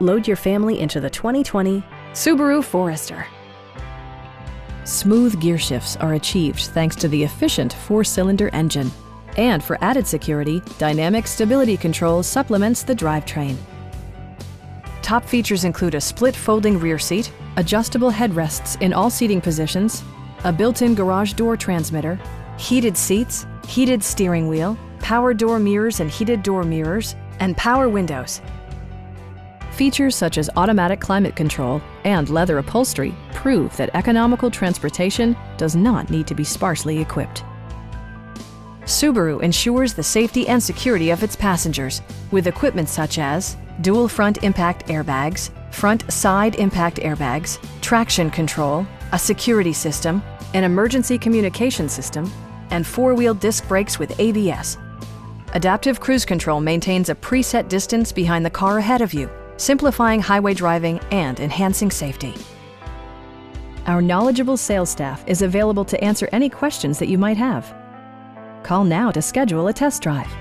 Load your family into the 2020 Subaru Forester. Smooth gear shifts are achieved thanks to the efficient 4-cylinder engine. And for added security, dynamic stability control supplements the drivetrain. Top features include a split folding rear seat, adjustable headrests in all seating positions, a built-in garage door transmitter, heated seats, heated steering wheel, power door mirrors and heated door mirrors, and power windows. Features such as automatic climate control and leather upholstery prove that economical transportation does not need to be sparsely equipped. Subaru ensures the safety and security of its passengers with equipment such as dual front impact airbags, front side impact airbags, traction control, a security system, an emergency communication system, and 4-wheel disc brakes with ABS. Adaptive Cruise Control maintains a preset distance behind the car ahead of you, simplifying highway driving and enhancing safety. Our knowledgeable sales staff is available to answer any questions that you might have. Call now to schedule a test drive.